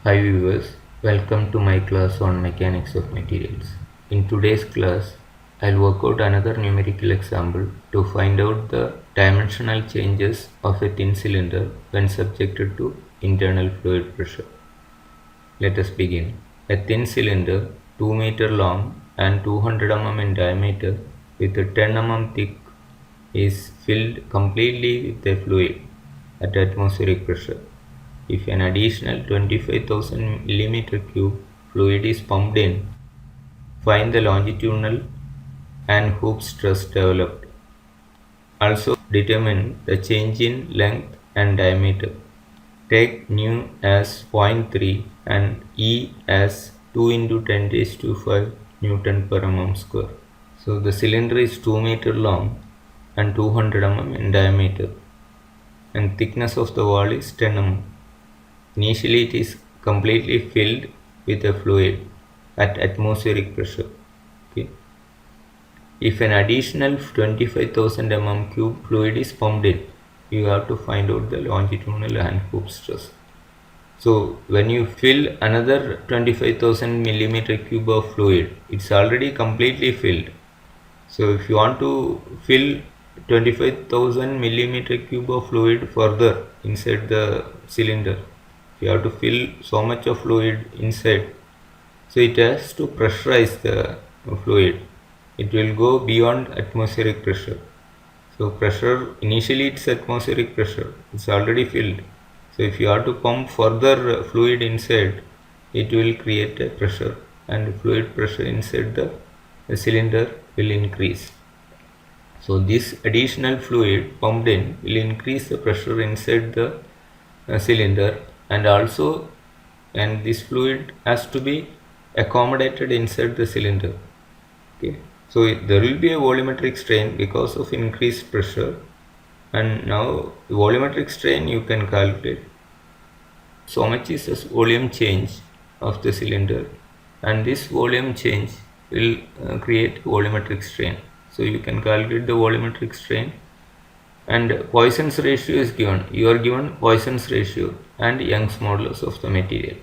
Hi viewers, welcome to my class on mechanics of materials. In today's class, I'll work out another numerical example to find out the dimensional changes of a thin cylinder when subjected to internal fluid pressure. Let us begin. A thin cylinder 2 meter long and 200 mm in diameter with a 10 mm thick is filled completely with a fluid at atmospheric pressure. If an additional 25,000 mm³ fluid is pumped in, find the longitudinal and hoop stress developed. Also determine the change in length and diameter. Take nu as 0.3 and E as 2 into 10 raised to 5 Newton per mm square. So the cylinder is 2 meter long and 200 mm in diameter, and thickness of the wall is 10 mm. Initially it is completely filled with a fluid at atmospheric pressure. Okay. If an additional 25,000 mm³ fluid is pumped in, you have to find out the longitudinal and hoop stress. So when you fill another 25,000 mm³ of fluid, it's already completely filled. So if you want to fill 25,000 mm³ of fluid further inside the cylinder, you have to fill so much of fluid inside, so it has to pressurize the fluid. It will go beyond atmospheric pressure. So pressure, initially it's atmospheric pressure, it's already filled. So if you have to pump further fluid inside, it will create a pressure, and fluid pressure inside the cylinder will increase. So this additional fluid pumped in will increase the pressure inside the cylinder, and this fluid has to be accommodated inside the cylinder. Okay, so there will be a volumetric strain because of increased pressure, and now the volumetric strain you can calculate. So much is the volume change of the cylinder, and this volume change will create volumetric strain. So you can calculate the volumetric strain, and Poisson's ratio is given. You are given Poisson's ratio and Young's modulus of the material.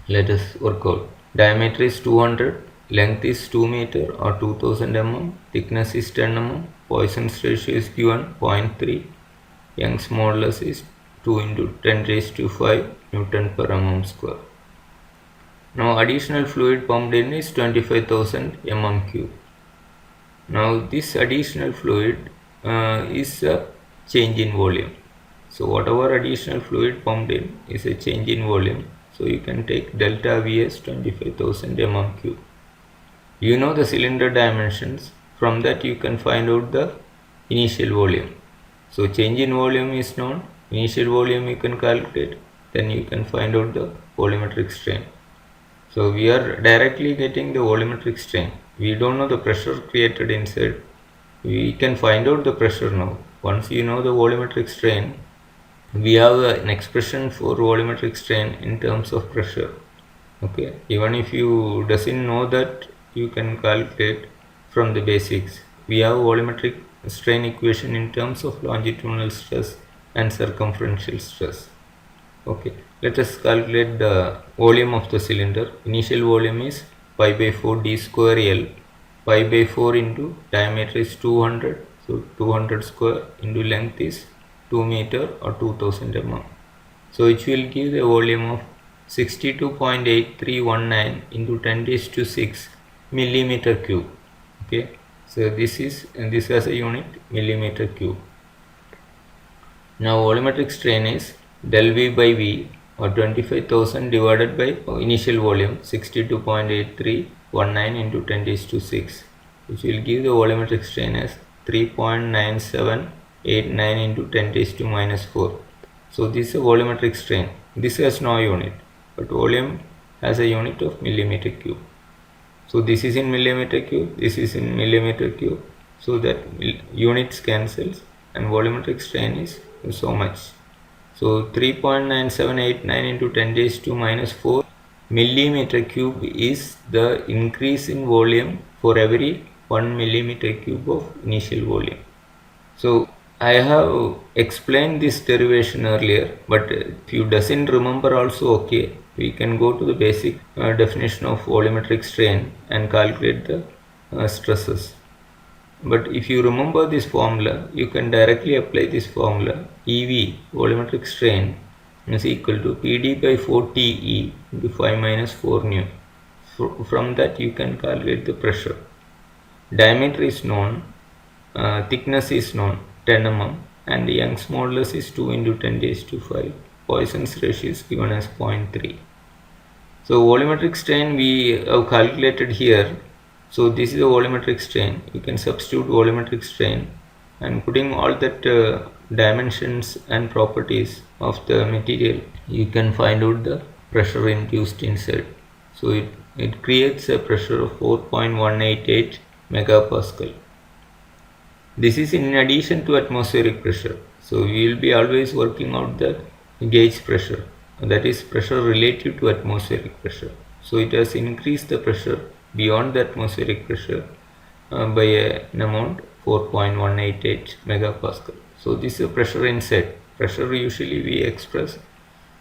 Let us work out. Diameter is 200, length is 2 meter or 2000 mm, thickness is 10 mm, Poisson's ratio is given 0.3, Young's modulus is 2 into 10 raised to 5 Newton per mm square. Now additional fluid pumped in is 25,000 mm³. Now this additional fluid is a change in volume. So whatever additional fluid pumped in is a change in volume. So you can take delta V as 25,000 mm³. You know the cylinder dimensions. From that you can find out the initial volume. So change in volume is known. Initial volume you can calculate. Then you can find out the volumetric strain. So we are directly getting the volumetric strain. We don't know the pressure created inside. We can find out the pressure now. Once you know the volumetric strain, we have an expression for volumetric strain in terms of pressure. Okay, even if you doesn't know that, you can calculate from the basics. We have volumetric strain equation in terms of longitudinal stress and circumferential stress. Okay, let us calculate the volume of the cylinder. Initial volume is pi by 4 d square L. Pi by 4 into diameter is 200, so 200 square into length is 2 meter or 2000 mm. So which will give the volume of 62.8319 into 10 raised to 6 mm³. Okay, so this has a unit mm³. Now volumetric strain is del V by V, or 25,000 divided by initial volume 62.8319 into 10 raised to 6, which will give the volumetric strain as 3.9789 into 10 raised to minus 4. So this is a volumetric strain. This has no unit, but volume has a unit of mm³. So this is in mm³, this is in mm³, so that units cancels and volumetric strain is so much. So 3.9789 into 10 raised to minus 4 mm³ is the increase in volume for every 1 mm³ of initial volume. So I have explained this derivation earlier, but if you doesn't remember also okay, we can go to the basic definition of volumetric strain and calculate the stresses. But if you remember this formula, you can directly apply this formula. EV, volumetric strain, is equal to PD by 4TE into 5 minus 4 nu. From that you can calculate the pressure. Diameter is known, thickness is known 10 mm, and Young's modulus is 2 into 10 raised to 5. Poisson's ratio is given as 0.3. So volumetric strain we have calculated here. So this is a volumetric strain. You can substitute volumetric strain and putting all that dimensions and properties of the material, you can find out the pressure induced inside. So it creates a pressure of 4.188 megapascal. This is in addition to atmospheric pressure. So we will be always working out the gauge pressure, that is pressure relative to atmospheric pressure. So it has increased the pressure beyond the atmospheric pressure by an amount 4.188 megapascal. So this is a pressure inside. Pressure usually we express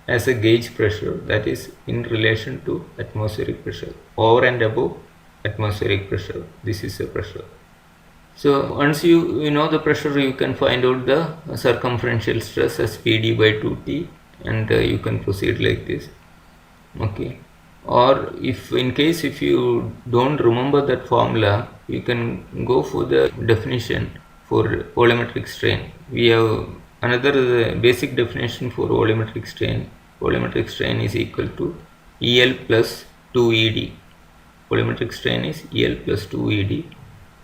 as a gauge pressure, that is in relation to atmospheric pressure. Over and above atmospheric pressure, this is a pressure. So once you know the pressure, you can find out the circumferential stress as PD by 2T, and you can proceed like this. Okay. Or if in case if you don't remember that formula, you can go for the definition for volumetric strain. We have another basic definition for volumetric strain. Volumetric strain is equal to EL plus 2ED. Volumetric strain is EL plus 2ED.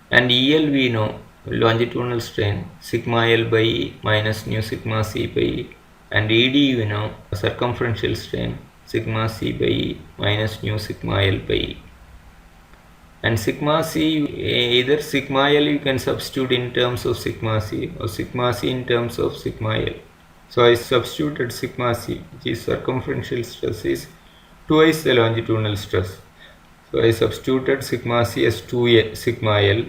And EL we know, longitudinal strain, sigma L by E minus nu sigma C by E. And ED we know, circumferential strain, sigma C by E minus nu sigma L by E. And sigma C, either sigma L you can substitute in terms of sigma C or sigma C in terms of sigma L. So I substituted sigma C, which is circumferential stress, is twice the longitudinal stress. So I substituted sigma C as 2 sigma L,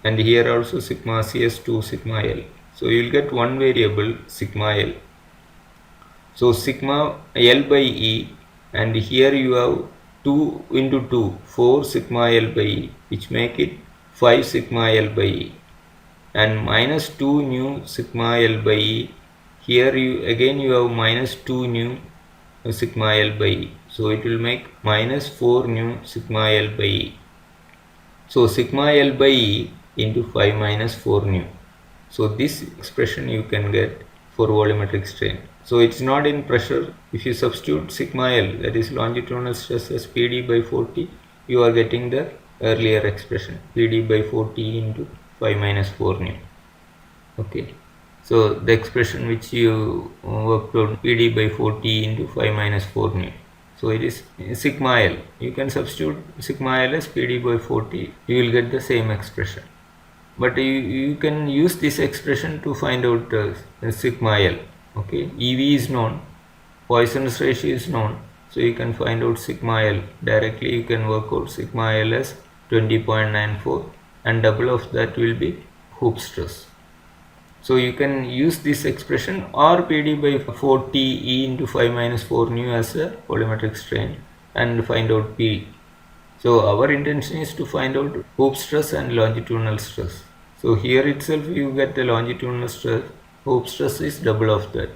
and here also sigma C as 2 sigma L. So you will get one variable sigma L. So sigma L by E, and here you have 2 into 2, 4 sigma L by E, which make it 5 sigma L by E, and minus 2 nu sigma L by E. Here you have minus 2 nu sigma L by E. So it will make minus 4 nu sigma L by E. So sigma L by E into 5 minus 4 nu. So this expression you can get for volumetric strain. So it's not in pressure. If you substitute sigma L, that is longitudinal stress, as PD by 40, you are getting the earlier expression, PD by 40 into 5 minus 4 nu. Okay. So the expression which you worked out, PD by 40 into 5 minus 4 nu. So it is sigma L. You can substitute sigma L as PD by 40. You will get the same expression. But you can use this expression to find out sigma L. Okay. EV is known. Poisson's ratio is known. So you can find out sigma L. Directly you can work out sigma L as 20.94, and double of that will be hoop stress. So you can use this expression or PD by 40 E into 5 minus 4 nu as a volumetric strain and find out P. So our intention is to find out hoop stress and longitudinal stress. So here itself you get the longitudinal stress, hoop stress is double of that.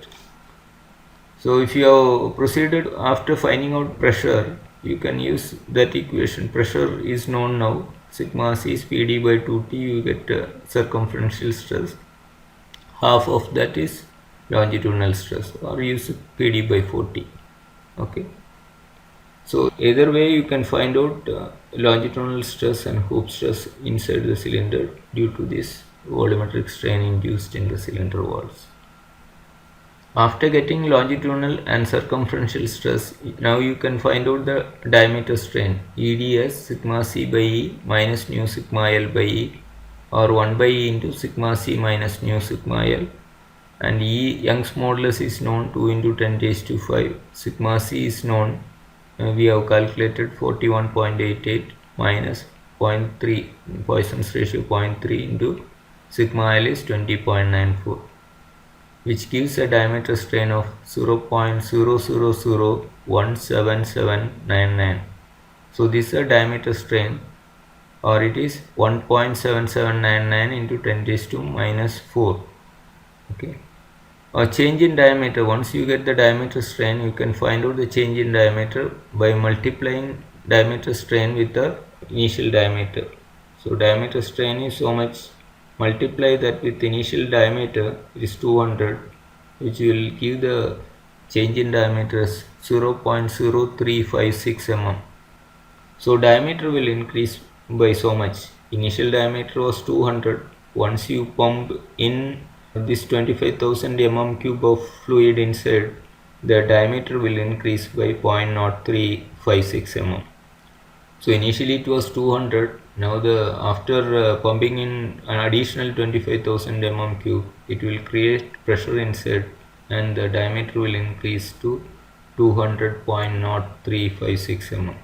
So if you have proceeded after finding out pressure, you can use that equation. Pressure is known now, sigma C is PD by 2T, you get circumferential stress. Half of that is longitudinal stress, or use PD by 40. Okay. So either way you can find out longitudinal stress and hoop stress inside the cylinder due to this volumetric strain induced in the cylinder walls. After getting longitudinal and circumferential stress, now you can find out the diameter strain, ED as sigma C by E minus nu sigma L by E, or 1 by E into sigma C minus nu sigma L, and E Young's modulus is known, 2 into 10 raised to 5. Sigma C is known, we have calculated 41.88 minus 0.3, Poisson's ratio 0.3 into sigma L is 20.94, which gives a diameter strain of 0.00017799. So this is a diameter strain, or it is 1.7799 into 10 raised to minus 4. Okay. A change in diameter, once you get the diameter strain, you can find out the change in diameter by multiplying diameter strain with the initial diameter. So diameter strain is so much, multiply that with initial diameter is 200, which will give the change in diameter as 0.0356 mm. So diameter will increase by so much. Initial diameter was 200. Once you pump in this 25,000 mm cube of fluid inside, the diameter will increase by 0.0356 mm. So initially it was 200. Now after pumping in an additional 25,000 mm cube, it will create pressure inside, and the diameter will increase to 200.0356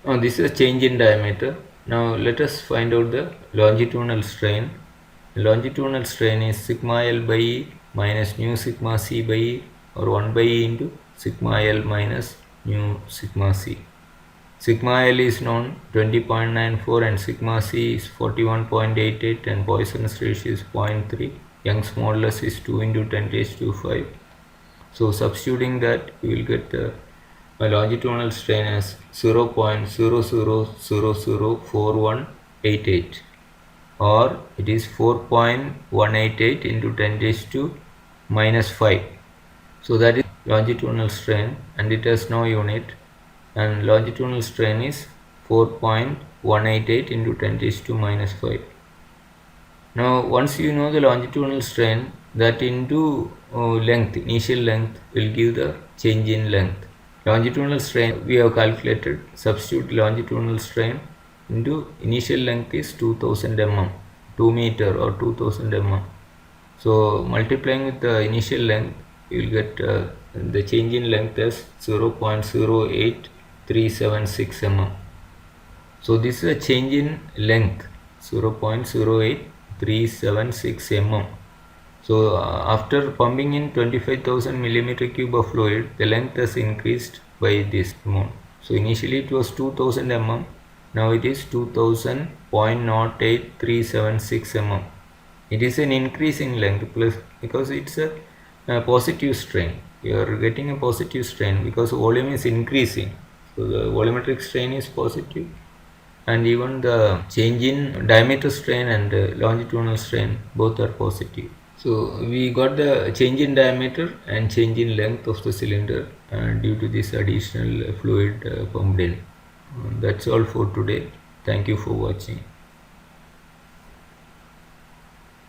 mm. This is a change in diameter. Now let us find out the longitudinal strain. Longitudinal strain is sigma L by E minus nu sigma C by E, or 1 by E into sigma L minus nu sigma C. Sigma L is known 20.94 and sigma C is 41.88 and Poisson's ratio is 0.3. Young's modulus is 2 into 10 raised to 5. So substituting that, you will get a longitudinal strain as 0.00004188, or it is 4.188 into 10 raised to minus 5. So that is longitudinal strain, and it has no unit, and longitudinal strain is 4.188 into 10 raised to minus 5. Now once you know the longitudinal strain, that into length, initial length, will give the change in length. Longitudinal strain we have calculated. Substitute longitudinal strain into initial length is 2000 mm, 2 meter or 2000 mm. So multiplying with the initial length, you will get the change in length as 0.08376 mm. So this is a change in length, 0.08376 mm. So after pumping in 25,000 millimeter cube of fluid, the length has increased by this amount. So initially it was 2000 mm, now it is 2000.08376 mm. It is an increase in length plus, because it's a positive strain. You are getting a positive strain because volume is increasing. So the volumetric strain is positive, and even the change in diameter strain and longitudinal strain, both are positive. So we got the change in diameter and change in length of the cylinder due to this additional fluid pumped in. That's all for today. Thank you for watching.